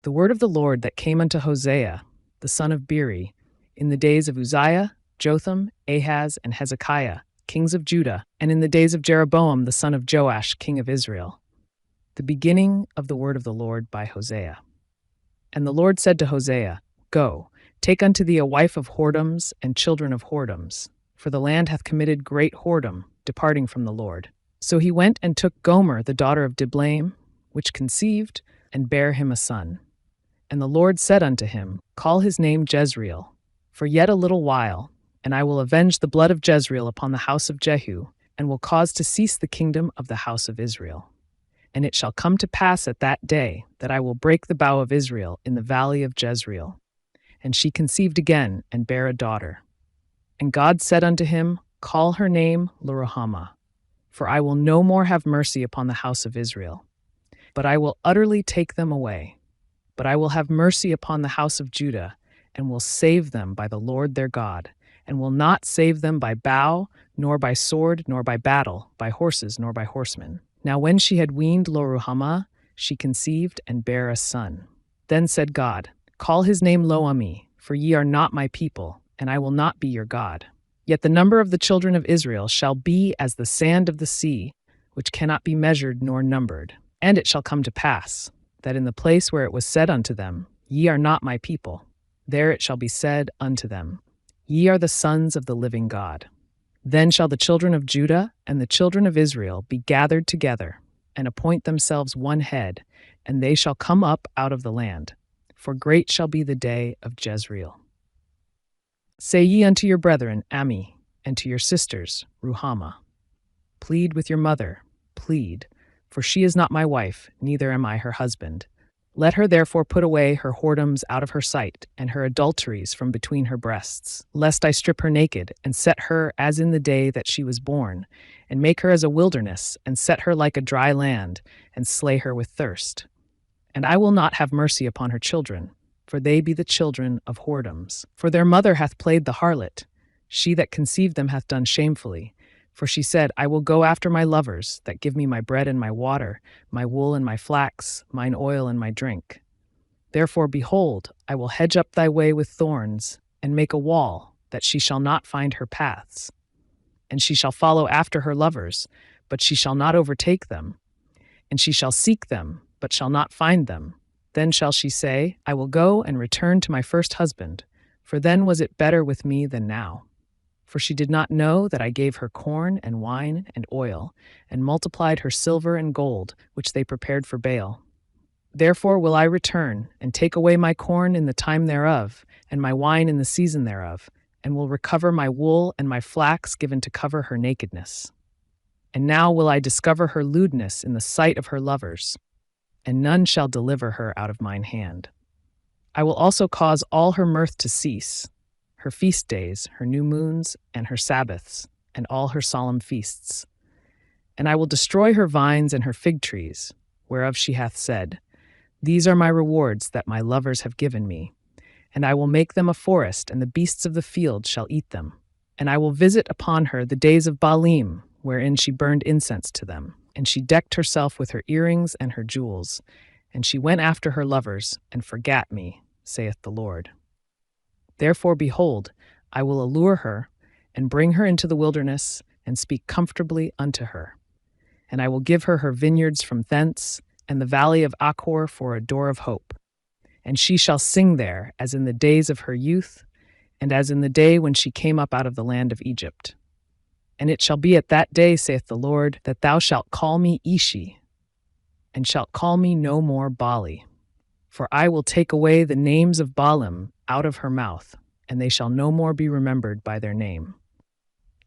The word of the Lord that came unto Hosea, the son of Beeri, in the days of Uzziah, Jotham, Ahaz, and Hezekiah, kings of Judah, and in the days of Jeroboam the son of Joash, king of Israel. The beginning of the word of the Lord by Hosea. And the Lord said to Hosea, Go, take unto thee a wife of whoredoms and children of whoredoms, for the land hath committed great whoredom, departing from the Lord. So he went and took Gomer the daughter of Diblaim, which conceived, and bare him a son. And the Lord said unto him, Call his name Jezreel, for yet a little while, and I will avenge the blood of Jezreel upon the house of Jehu, and will cause to cease the kingdom of the house of Israel. And it shall come to pass at that day that I will break the bow of Israel in the valley of Jezreel. And she conceived again, and bare a daughter. And God said unto him, Call her name Loruhamah, for I will no more have mercy upon the house of Israel, but I will utterly take them away. But I will have mercy upon the house of Judah, and will save them by the Lord their God, and will not save them by bow, nor by sword, nor by battle, by horses, nor by horsemen. Now when she had weaned Loruhamah, she conceived and bare a son. Then said God, Call his name Lo-ammi, for ye are not my people, and I will not be your God. Yet the number of the children of Israel shall be as the sand of the sea, which cannot be measured nor numbered. And it shall come to pass, that in the place where it was said unto them, Ye are not my people, there it shall be said unto them, Ye are the sons of the living God. Then shall the children of Judah and the children of Israel be gathered together, and appoint themselves one head, and they shall come up out of the land. For great shall be the day of Jezreel. Say ye unto your brethren, Ammi, and to your sisters, Ruhamah, Plead with your mother, plead, for she is not my wife, neither am I her husband. Let her therefore put away her whoredoms out of her sight, and her adulteries from between her breasts, lest I strip her naked, and set her as in the day that she was born, and make her as a wilderness, and set her like a dry land, and slay her with thirst. And I will not have mercy upon her children, for they be the children of whoredoms. For their mother hath played the harlot, she that conceived them hath done shamefully. For she said, I will go after my lovers, that give me my bread and my water, my wool and my flax, mine oil and my drink. Therefore, behold, I will hedge up thy way with thorns, and make a wall, that she shall not find her paths. And she shall follow after her lovers, but she shall not overtake them. And she shall seek them, but shall not find them. Then shall she say, I will go and return to my first husband, for then was it better with me than now. For she did not know that I gave her corn and wine and oil, and multiplied her silver and gold, which they prepared for Baal. Therefore will I return, and take away my corn in the time thereof, and my wine in the season thereof, and will recover my wool and my flax given to cover her nakedness. And now will I discover her lewdness in the sight of her lovers, and none shall deliver her out of mine hand. I will also cause all her mirth to cease, her feast days, her new moons, and her Sabbaths, and all her solemn feasts. And I will destroy her vines and her fig trees, whereof she hath said, These are my rewards that my lovers have given me. And I will make them a forest, and the beasts of the field shall eat them. And I will visit upon her the days of Baalim, wherein she burned incense to them. And she decked herself with her earrings and her jewels. And she went after her lovers, and forgat me, saith the Lord. Therefore, behold, I will allure her, and bring her into the wilderness, and speak comfortably unto her. And I will give her her vineyards from thence, and the valley of Achor for a door of hope. And she shall sing there, as in the days of her youth, and as in the day when she came up out of the land of Egypt. And it shall be at that day, saith the Lord, that thou shalt call me Ishi, and shalt call me no more Baali. For I will take away the names of Baalim out of her mouth, and they shall no more be remembered by their name.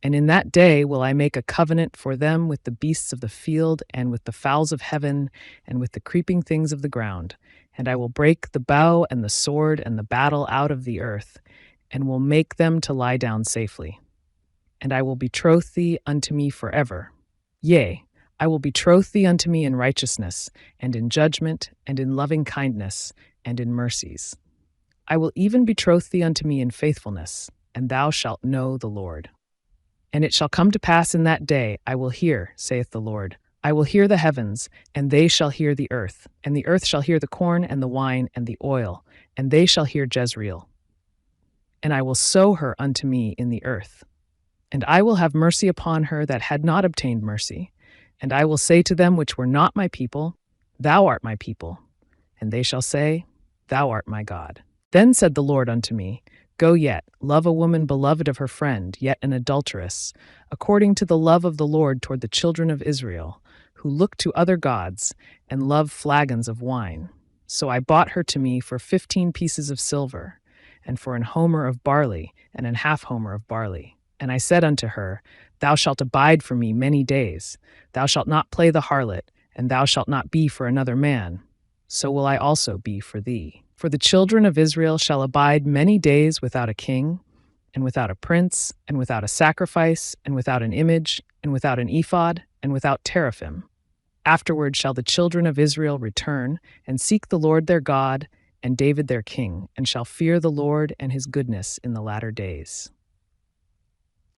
And in that day will I make a covenant for them with the beasts of the field, and with the fowls of heaven, and with the creeping things of the ground. And I will break the bow and the sword and the battle out of the earth, and will make them to lie down safely. And I will betroth thee unto me forever. Yea, I will betroth thee unto me in righteousness, and in judgment, and in loving kindness, and in mercies. I will even betroth thee unto me in faithfulness, and thou shalt know the Lord. And it shall come to pass in that day, I will hear, saith the Lord, I will hear the heavens, and they shall hear the earth, and the earth shall hear the corn and the wine and the oil, and they shall hear Jezreel. And I will sow her unto me in the earth. And I will have mercy upon her that had not obtained mercy. And I will say to them which were not my people, Thou art my people. And they shall say, Thou art my God. Then said the Lord unto me, Go yet, love a woman beloved of her friend, yet an adulteress, according to the love of the Lord toward the children of Israel, who look to other gods, and love flagons of wine. So I bought her to me for 15 pieces of silver, and for an homer of barley, and an half homer of barley. And I said unto her, Thou shalt abide for me many days. Thou shalt not play the harlot, and thou shalt not be for another man. So will I also be for thee. For the children of Israel shall abide many days without a king, and without a prince, and without a sacrifice, and without an image, and without an ephod, and without teraphim. Afterward shall the children of Israel return, and seek the Lord their God, and David their king, and shall fear the Lord and his goodness in the latter days.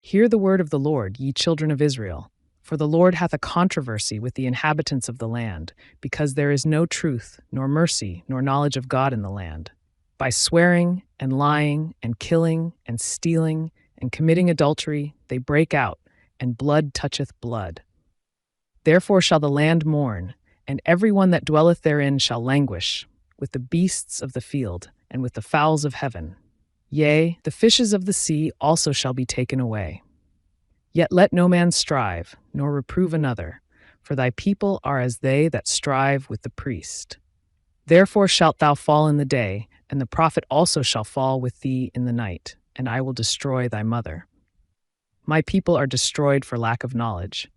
Hear the word of the Lord, ye children of Israel. For the Lord hath a controversy with the inhabitants of the land, because there is no truth, nor mercy, nor knowledge of God in the land. By swearing, and lying, and killing, and stealing, and committing adultery, they break out, and blood toucheth blood. Therefore shall the land mourn, and every one that dwelleth therein shall languish, with the beasts of the field, and with the fowls of heaven. Yea, the fishes of the sea also shall be taken away. Yet let no man strive, nor reprove another, for thy people are as they that strive with the priest. Therefore shalt thou fall in the day, and the prophet also shall fall with thee in the night, and I will destroy thy mother. My people are destroyed for lack of knowledge.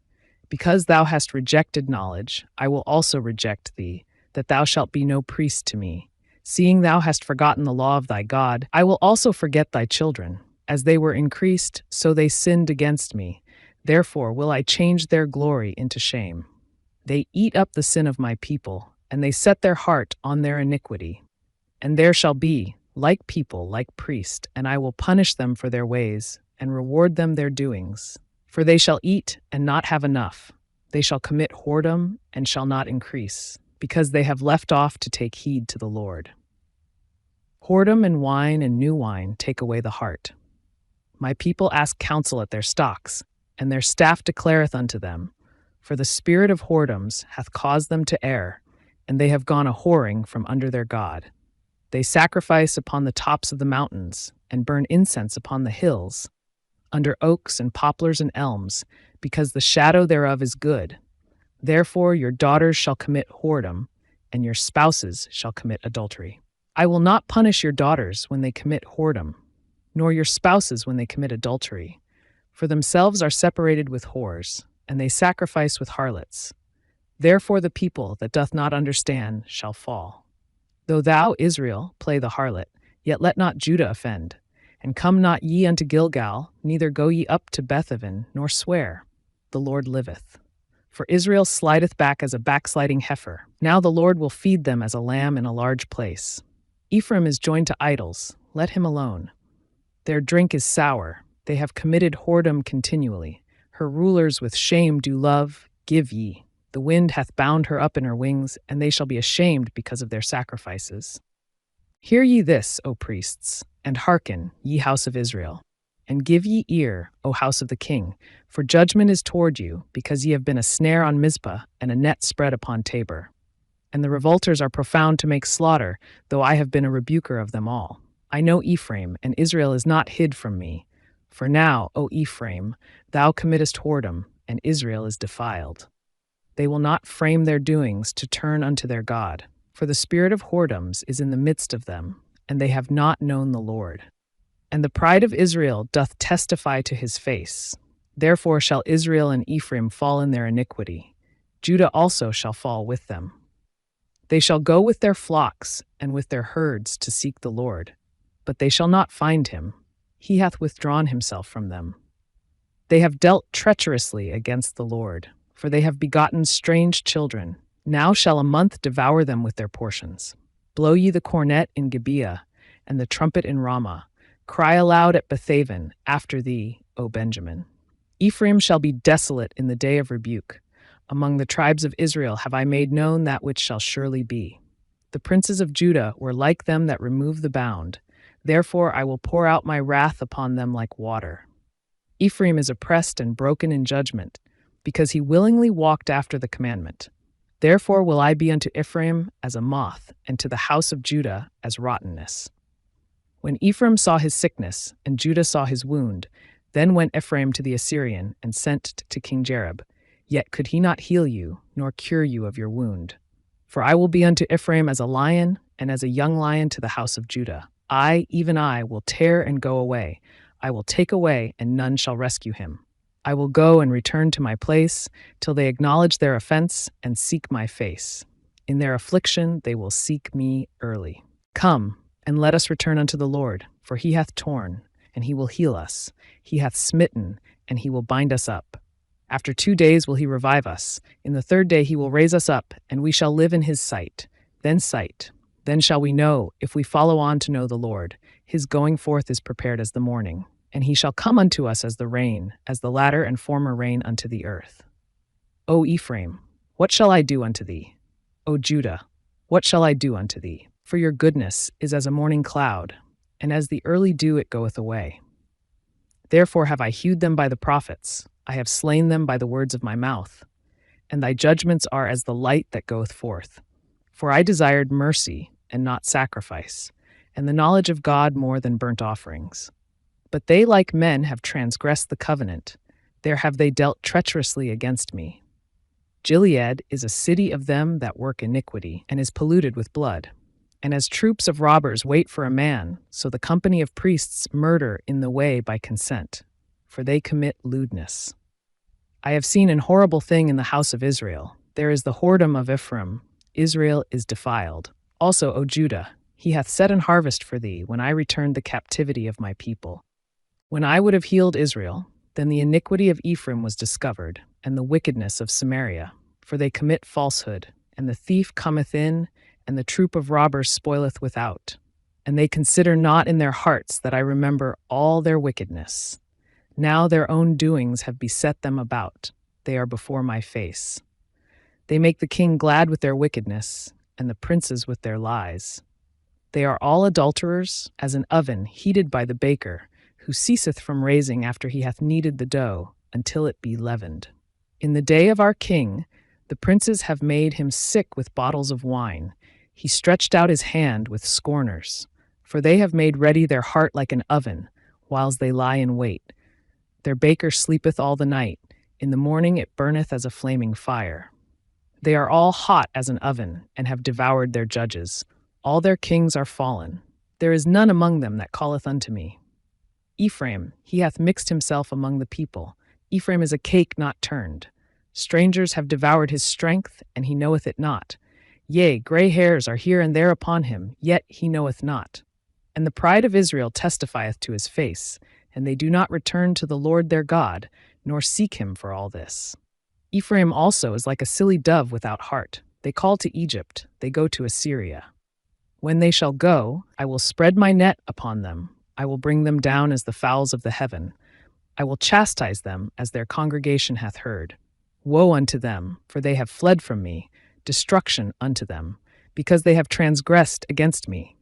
Because thou hast rejected knowledge, I will also reject thee, that thou shalt be no priest to me. Seeing thou hast forgotten the law of thy God, I will also forget thy children. As they were increased, so they sinned against me. Therefore will I change their glory into shame. They eat up the sin of my people, and they set their heart on their iniquity. And there shall be, like people, like priest, and I will punish them for their ways, and reward them their doings. For they shall eat and not have enough. They shall commit whoredom and shall not increase, because they have left off to take heed to the Lord. Whoredom and wine and new wine take away the heart. My people ask counsel at their stocks, and their staff declareth unto them, for the spirit of whoredoms hath caused them to err, and they have gone a whoring from under their God. They sacrifice upon the tops of the mountains, and burn incense upon the hills, under oaks and poplars and elms, because the shadow thereof is good. Therefore your daughters shall commit whoredom, and your spouses shall commit adultery. I will not punish your daughters when they commit whoredom, nor your spouses when they commit adultery, for themselves are separated with whores, and they sacrifice with harlots. Therefore the people that doth not understand shall fall. Though thou, Israel, play the harlot, yet let not Judah offend. And come not ye unto Gilgal, neither go ye up to Bethaven, nor swear. The Lord liveth. For Israel slideth back as a backsliding heifer. Now the Lord will feed them as a lamb in a large place. Ephraim is joined to idols, let him alone. Their drink is sour, they have committed whoredom continually. Her rulers with shame do love, give ye. The wind hath bound her up in her wings, and they shall be ashamed because of their sacrifices. Hear ye this, O priests, and hearken, ye house of Israel. And give ye ear, O house of the king, for judgment is toward you, because ye have been a snare on Mizpah, and a net spread upon Tabor. And the revolters are profound to make slaughter, though I have been a rebuker of them all. I know Ephraim, and Israel is not hid from me. For now, O Ephraim, thou committest whoredom, and Israel is defiled. They will not frame their doings to turn unto their God, for the spirit of whoredoms is in the midst of them, and they have not known the Lord. And the pride of Israel doth testify to his face. Therefore shall Israel and Ephraim fall in their iniquity. Judah also shall fall with them. They shall go with their flocks and with their herds to seek the Lord. But they shall not find him. He hath withdrawn himself from them. They have dealt treacherously against the Lord, for they have begotten strange children. Now shall a month devour them with their portions. Blow ye the cornet in Gibeah, and the trumpet in Ramah. Cry aloud at Bethaven, after thee, O Benjamin. Ephraim shall be desolate in the day of rebuke. Among the tribes of Israel have I made known that which shall surely be. The princes of Judah were like them that remove the bound. Therefore I will pour out my wrath upon them like water. Ephraim is oppressed and broken in judgment, because he willingly walked after the commandment. Therefore will I be unto Ephraim as a moth, and to the house of Judah as rottenness. When Ephraim saw his sickness, and Judah saw his wound, then went Ephraim to the Assyrian, and sent to King Jareb. Yet could he not heal you, nor cure you of your wound. For I will be unto Ephraim as a lion, and as a young lion to the house of Judah. I, even I, will tear and go away. I will take away, and none shall rescue him. I will go and return to my place, till they acknowledge their offense and seek my face. In their affliction they will seek me early. Come, and let us return unto the Lord, for he hath torn, and he will heal us. He hath smitten, and he will bind us up. After 2 days will he revive us. In the 3rd day he will raise us up, and we shall live in his sight. Then shall we know, if we follow on to know the Lord. His going forth is prepared as the morning, and he shall come unto us as the rain, as the latter and former rain unto the earth. O Ephraim, what shall I do unto thee? O Judah, what shall I do unto thee? For your goodness is as a morning cloud, and as the early dew it goeth away. Therefore have I hewed them by the prophets, I have slain them by the words of my mouth. And thy judgments are as the light that goeth forth. For I desired mercy, and not sacrifice, and the knowledge of God more than burnt offerings. But they like men have transgressed the covenant, there have they dealt treacherously against me. Gilead is a city of them that work iniquity, and is polluted with blood. And as troops of robbers wait for a man, so the company of priests murder in the way by consent, for they commit lewdness. I have seen an horrible thing in the house of Israel. There is the whoredom of Ephraim. Israel is defiled. Also, O Judah, he hath set an harvest for thee when I returned the captivity of my people. When I would have healed Israel, then the iniquity of Ephraim was discovered, and the wickedness of Samaria. For they commit falsehood, and the thief cometh in, and the troop of robbers spoileth without. And they consider not in their hearts that I remember all their wickedness. Now their own doings have beset them about. They are before my face. They make the king glad with their wickedness, and the princes with their lies. They are all adulterers, as an oven heated by the baker, who ceaseth from raising after he hath kneaded the dough, until it be leavened. In the day of our king, the princes have made him sick with bottles of wine. He stretched out his hand with scorners. For they have made ready their heart like an oven, whiles they lie in wait. Their baker sleepeth all the night. In the morning it burneth as a flaming fire. They are all hot as an oven, and have devoured their judges. All their kings are fallen. There is none among them that calleth unto me. Ephraim, he hath mixed himself among the people. Ephraim is a cake not turned. Strangers have devoured his strength, and he knoweth it not. Yea, gray hairs are here and there upon him, yet he knoweth not. And the pride of Israel testifieth to his face, and they do not return to the Lord their God, nor seek him for all this. Ephraim also is like a silly dove without heart. They call to Egypt, they go to Assyria. When they shall go, I will spread my net upon them. I will bring them down as the fowls of the heaven. I will chastise them as their congregation hath heard. Woe unto them, for they have fled from me. Destruction unto them, because they have transgressed against me.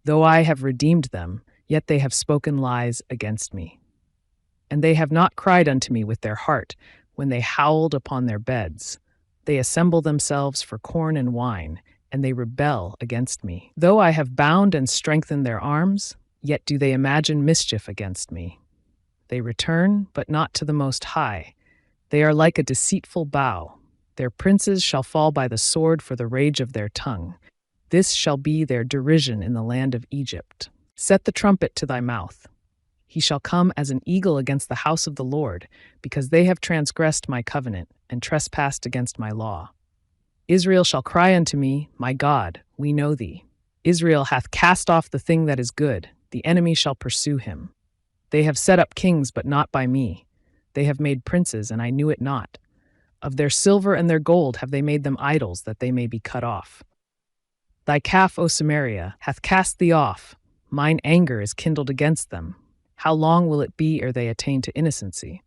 Though I have redeemed them, yet they have spoken lies against me. And they have not cried unto me with their heart, when they howled upon their beds. They assemble themselves for corn and wine, and they rebel against me. Though I have bound and strengthened their arms, yet do they imagine mischief against me. They return, but not to the Most High. They are like a deceitful bow. Their princes shall fall by the sword for the rage of their tongue. This shall be their derision in the land of Egypt. Set the trumpet to thy mouth. He shall come as an eagle against the house of the Lord, because they have transgressed my covenant, and trespassed against my law. Israel shall cry unto me, My God, we know thee. Israel hath cast off the thing that is good, the enemy shall pursue him. They have set up kings, but not by me. They have made princes, and I knew it not. Of their silver and their gold have they made them idols, that they may be cut off. Thy calf, O Samaria, hath cast thee off. Mine anger is kindled against them. How long will it be ere they attain to innocency?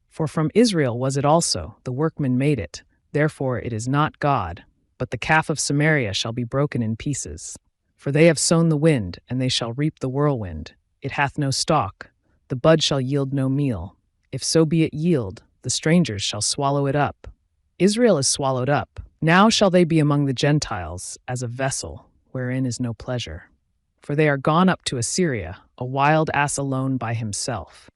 For from Israel was it also, the workman made it. Therefore it is not God, but the calf of Samaria shall be broken in pieces. For they have sown the wind, and they shall reap the whirlwind. It hath no stalk, the bud shall yield no meal. If so be it yield, the strangers shall swallow it up. Israel is swallowed up. Now shall they be among the Gentiles, as a vessel, wherein is no pleasure. For they are gone up to Assyria, a wild ass alone by himself.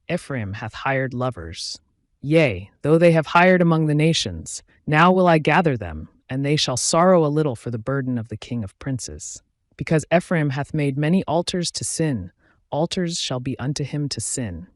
Ephraim hath hired lovers. Yea, though they have hired among the nations, now will I gather them, and they shall sorrow a little for the burden of the king of princes. Because Ephraim hath made many altars to sin, altars shall be unto him to sin.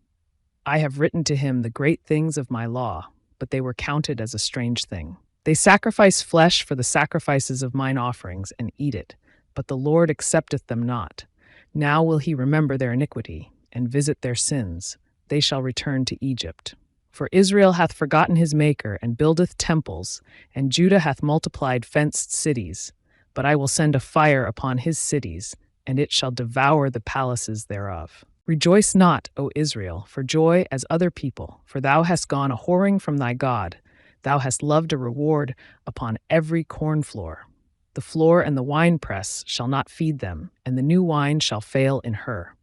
I have written to him the great things of my law, but they were counted as a strange thing. They sacrifice flesh for the sacrifices of mine offerings, and eat it, but the Lord accepteth them not. Now will he remember their iniquity, and visit their sins. They shall return to Egypt. For Israel hath forgotten his Maker, and buildeth temples, and Judah hath multiplied fenced cities. But I will send a fire upon his cities, and it shall devour the palaces thereof. Rejoice not, O Israel, for joy as other people, for thou hast gone a whoring from thy God. Thou hast loved a reward upon every corn floor. The floor and the winepress shall not feed them, and the new wine shall fail in her.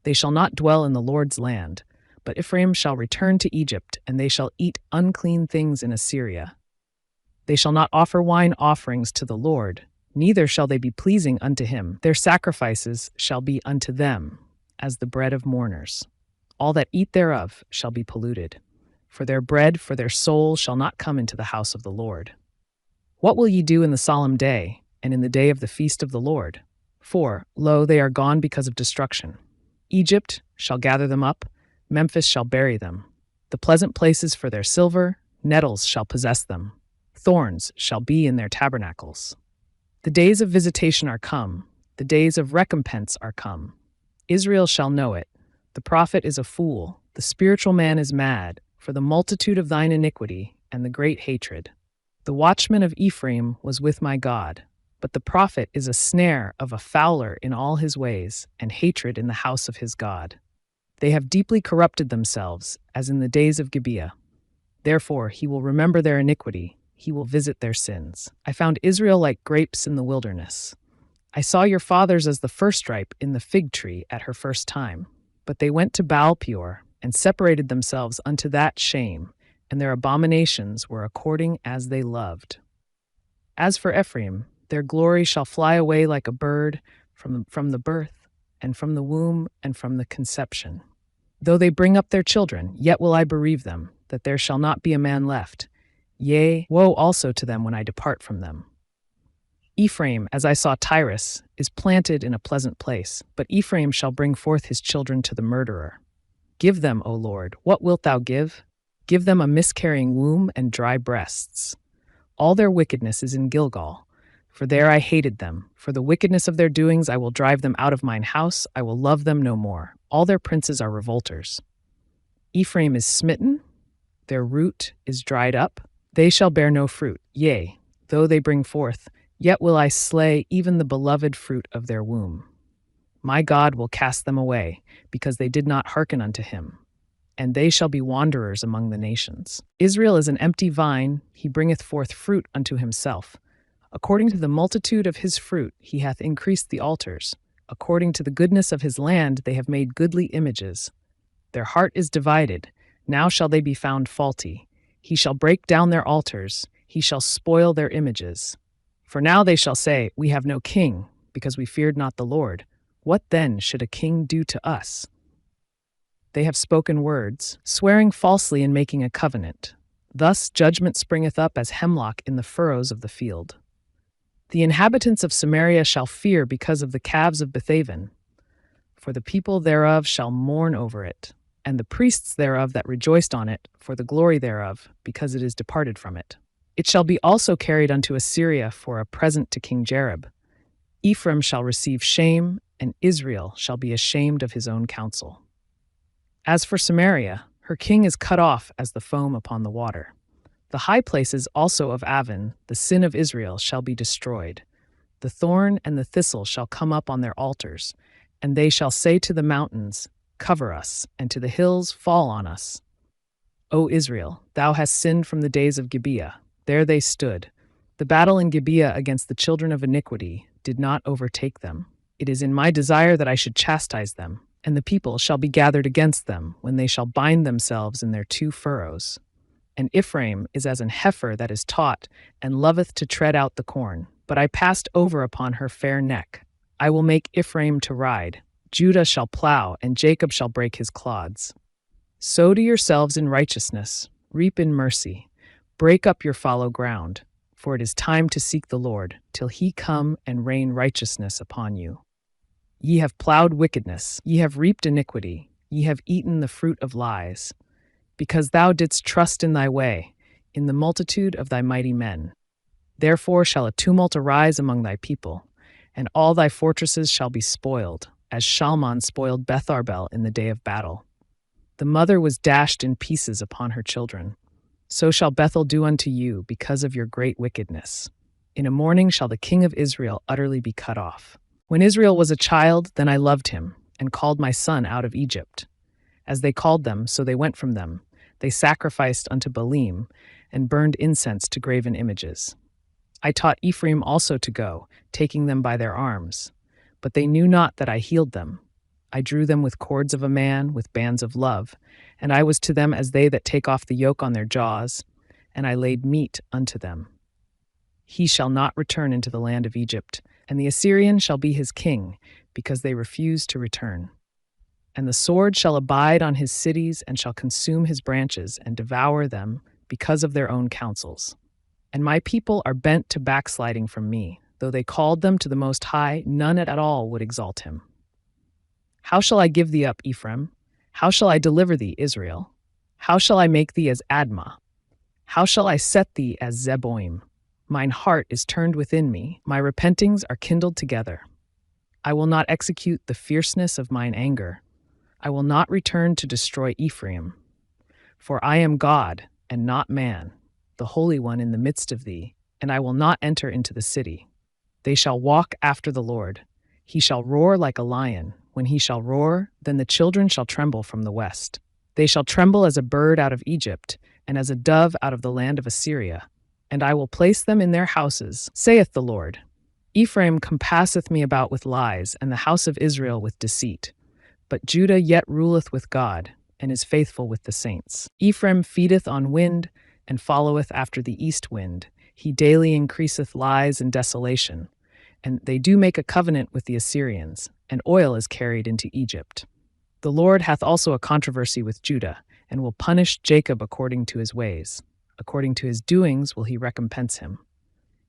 They shall not dwell in the Lord's land, but Ephraim shall return to Egypt, and they shall eat unclean things in Assyria. They shall not offer wine offerings to the Lord, neither shall they be pleasing unto him. Their sacrifices shall be unto them as the bread of mourners. All that eat thereof shall be polluted. For their bread for their soul shall not come into the house of the Lord. What will ye do in the solemn day, and in the day of the feast of the Lord? For, lo, they are gone because of destruction. Egypt shall gather them up, Memphis shall bury them. The pleasant places for their silver, nettles shall possess them. Thorns shall be in their tabernacles. The days of visitation are come, the days of recompense are come. Israel shall know it. The prophet is a fool, the spiritual man is mad, for the multitude of thine iniquity and the great hatred. The watchman of Ephraim was with my God, but the prophet is a snare of a fowler in all his ways, and hatred in the house of his God. They have deeply corrupted themselves, as in the days of Gibeah. Therefore he will remember their iniquity, he will visit their sins. I found Israel like grapes in the wilderness. I saw your fathers as the firstripe in the fig tree at her first time. But they went to Baal-peor, and separated themselves unto that shame, and their abominations were according as they loved. As for Ephraim, their glory shall fly away like a bird from the birth, and from the womb, and from the conception. Though they bring up their children, yet will I bereave them, that there shall not be a man left. Yea, woe also to them when I depart from them. Ephraim, as I saw Tyrus, is planted in a pleasant place, but Ephraim shall bring forth his children to the murderer. Give them, O Lord, what wilt thou give? Give them a miscarrying womb and dry breasts. All their wickedness is in Gilgal, for there I hated them. For the wickedness of their doings I will drive them out of mine house, I will love them no more. All their princes are revolters. Ephraim is smitten, their root is dried up. They shall bear no fruit, yea, though they bring forth, yet will I slay even the beloved fruit of their womb. My God will cast them away, because they did not hearken unto him, and they shall be wanderers among the nations. Israel is an empty vine, he bringeth forth fruit unto himself. According to the multitude of his fruit he hath increased the altars. According to the goodness of his land they have made goodly images. Their heart is divided, now shall they be found faulty. He shall break down their altars, he shall spoil their images. For now they shall say, We have no king, because we feared not the Lord. What then should a king do to us? They have spoken words, swearing falsely and making a covenant. Thus judgment springeth up as hemlock in the furrows of the field. The inhabitants of Samaria shall fear because of the calves of Bethaven, for the people thereof shall mourn over it, and the priests thereof that rejoiced on it for the glory thereof, because it is departed from it. It shall be also carried unto Assyria for a present to King Jareb. Ephraim shall receive shame, and Israel shall be ashamed of his own counsel. As for Samaria, her king is cut off as the foam upon the water. The high places also of Aven, the sin of Israel, shall be destroyed. The thorn and the thistle shall come up on their altars, and they shall say to the mountains, Cover us, and to the hills, Fall on us. O Israel, thou hast sinned from the days of Gibeah. There they stood. The battle in Gibeah against the children of iniquity did not overtake them. It is in my desire that I should chastise them, and the people shall be gathered against them when they shall bind themselves in their two furrows. And Ephraim is as an heifer that is taught, and loveth to tread out the corn. But I passed over upon her fair neck. I will make Ephraim to ride. Judah shall plow, and Jacob shall break his clods. Sow to yourselves in righteousness, reap in mercy. Break up your fallow ground, for it is time to seek the Lord, till he come and rain righteousness upon you. Ye have plowed wickedness, ye have reaped iniquity, ye have eaten the fruit of lies, because thou didst trust in thy way, in the multitude of thy mighty men. Therefore shall a tumult arise among thy people, and all thy fortresses shall be spoiled, as Shalman spoiled Beth-arbel in the day of battle. The mother was dashed in pieces upon her children. So shall Bethel do unto you because of your great wickedness. In a morning shall the king of Israel utterly be cut off. When Israel was a child, then I loved him, and called my son out of Egypt. As they called them, so they went from them. They sacrificed unto Baalim, and burned incense to graven images. I taught Ephraim also to go, taking them by their arms. But they knew not that I healed them. I drew them with cords of a man, with bands of love, and I was to them as they that take off the yoke on their jaws, and I laid meat unto them. He shall not return into the land of Egypt, and the Assyrian shall be his king, because they refuse to return. And the sword shall abide on his cities, and shall consume his branches, and devour them, because of their own counsels. And my people are bent to backsliding from me. Though they called them to the Most High, none at all would exalt him. How shall I give thee up, Ephraim? How shall I deliver thee, Israel? How shall I make thee as Admah? How shall I set thee as Zeboim? Mine heart is turned within me, my repentings are kindled together. I will not execute the fierceness of mine anger. I will not return to destroy Ephraim. For I am God, and not man, the Holy One in the midst of thee, and I will not enter into the city. They shall walk after the Lord. He shall roar like a lion. When he shall roar, then the children shall tremble from the west. They shall tremble as a bird out of Egypt, and as a dove out of the land of Assyria. And I will place them in their houses, saith the Lord. Ephraim compasseth me about with lies, and the house of Israel with deceit. But Judah yet ruleth with God, and is faithful with the saints. Ephraim feedeth on wind, and followeth after the east wind. He daily increaseth lies and desolation. And they do make a covenant with the Assyrians, and oil is carried into Egypt. The Lord hath also a controversy with Judah, and will punish Jacob according to his ways. According to his doings will he recompense him.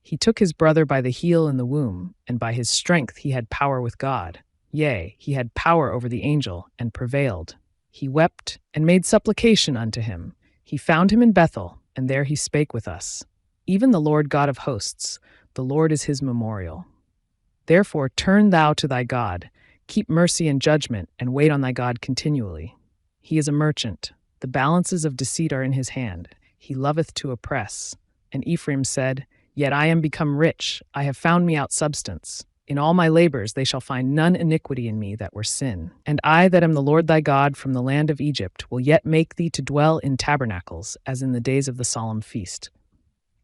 He took his brother by the heel in the womb, and by his strength he had power with God. Yea, he had power over the angel, and prevailed. He wept, and made supplication unto him. He found him in Bethel, and there he spake with us. Even the Lord God of hosts, the Lord is his memorial. Therefore turn thou to thy God, keep mercy and judgment, and wait on thy God continually. He is a merchant, the balances of deceit are in his hand, he loveth to oppress. And Ephraim said, Yet I am become rich, I have found me out substance. In all my labors they shall find none iniquity in me that were sin. And I that am the Lord thy God from the land of Egypt will yet make thee to dwell in tabernacles, as in the days of the solemn feast.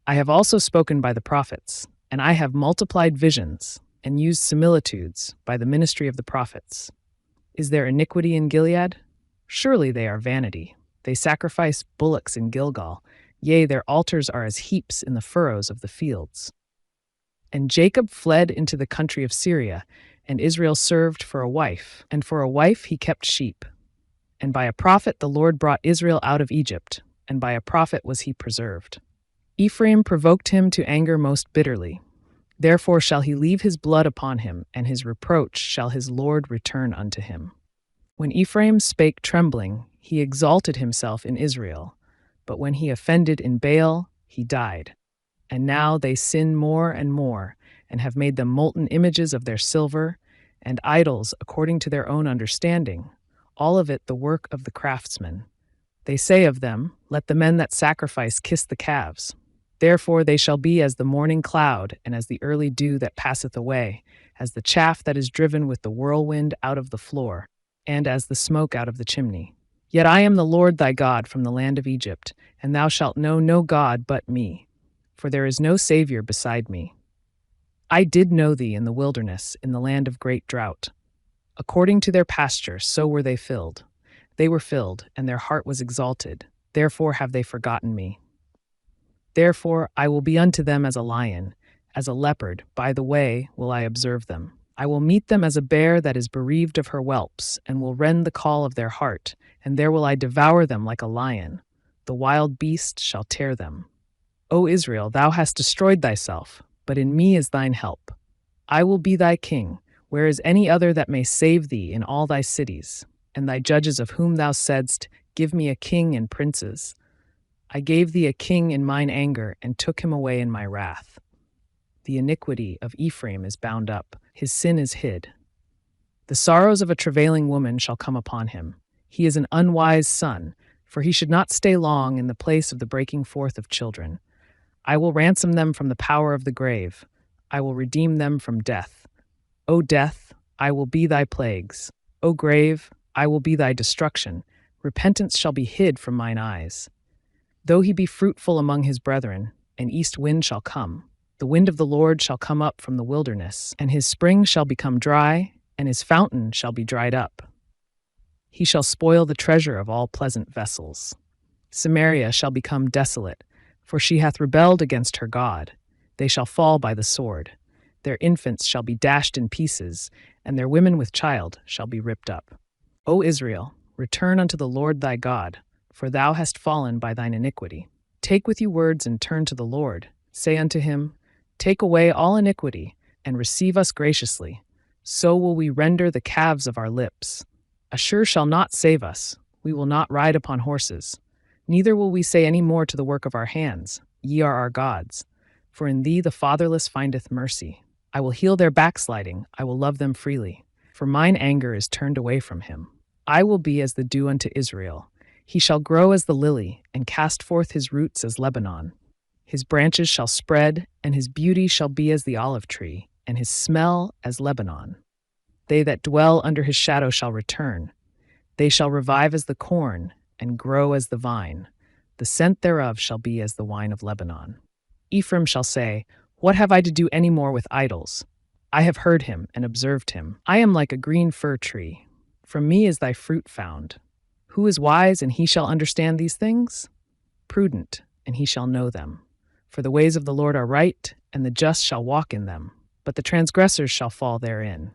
I have also spoken by the prophets, and I have multiplied visions, and used similitudes by the ministry of the prophets. Is there iniquity in Gilead? Surely they are vanity. They sacrifice bullocks in Gilgal. Yea, their altars are as heaps in the furrows of the fields. And Jacob fled into the country of Syria, and Israel served for a wife, and for a wife he kept sheep. And by a prophet the Lord brought Israel out of Egypt, and by a prophet was he preserved. Ephraim provoked him to anger most bitterly. Therefore shall he leave his blood upon him, and his reproach shall his Lord return unto him. When Ephraim spake trembling, he exalted himself in Israel. But when he offended in Baal, he died. And now they sin more, and have made them molten images of their silver, and idols according to their own understanding, all of it the work of the craftsmen. They say of them, Let the men that sacrifice kiss the calves. Therefore they shall be as the morning cloud, and as the early dew that passeth away, as the chaff that is driven with the whirlwind out of the floor, and as the smoke out of the chimney. Yet I am the Lord thy God from the land of Egypt, and thou shalt know no God but me. for there is no Savior beside me. I did know thee in the wilderness, in the land of great drought. According to their pasture, so were they filled. They were filled, and their heart was exalted. Therefore have they forgotten me. Therefore I will be unto them as a lion, as a leopard, by the way will I observe them. I will meet them as a bear that is bereaved of her whelps, and will rend the call of their heart, and there will I devour them like a lion. The wild beast shall tear them. O Israel, thou hast destroyed thyself, but in me is thine help. I will be thy king. Where is any other that may save thee in all thy cities? And thy judges of whom thou saidst, give me a king and princes. I gave thee a king in mine anger, and took him away in my wrath. The iniquity of Ephraim is bound up, his sin is hid. The sorrows of a travailing woman shall come upon him. He is an unwise son, for he should not stay long in the place of the breaking forth of children. I will ransom them from the power of the grave. I will redeem them from death. O death, I will be thy plagues. O grave, I will be thy destruction. Repentance shall be hid from mine eyes. Though he be fruitful among his brethren, an east wind shall come. The wind of the Lord shall come up from the wilderness, and his spring shall become dry, and his fountain shall be dried up. He shall spoil the treasure of all pleasant vessels. Samaria shall become desolate, for she hath rebelled against her God. They shall fall by the sword. Their infants shall be dashed in pieces, and their women with child shall be ripped up. O Israel, return unto the Lord thy God, for thou hast fallen by thine iniquity. Take with you words and turn to the Lord. Say unto him, take away all iniquity, and receive us graciously. So will we render the calves of our lips. Ashur shall not save us. We will not ride upon horses. Neither will we say any more to the work of our hands, ye are our gods. For in thee the fatherless findeth mercy. I will heal their backsliding, I will love them freely. For mine anger is turned away from him. I will be as the dew unto Israel. He shall grow as the lily, and cast forth his roots as Lebanon. His branches shall spread, and his beauty shall be as the olive tree, and his smell as Lebanon. They that dwell under his shadow shall return. They shall revive as the corn, and grow as the vine. The scent thereof shall be as the wine of Lebanon. Ephraim shall say, what have I to do any more with idols? I have heard him and observed him. I am like a green fir tree. From me is thy fruit found. Who is wise, and he shall understand these things? Prudent, and he shall know them. For the ways of the Lord are right, and the just shall walk in them, but the transgressors shall fall therein.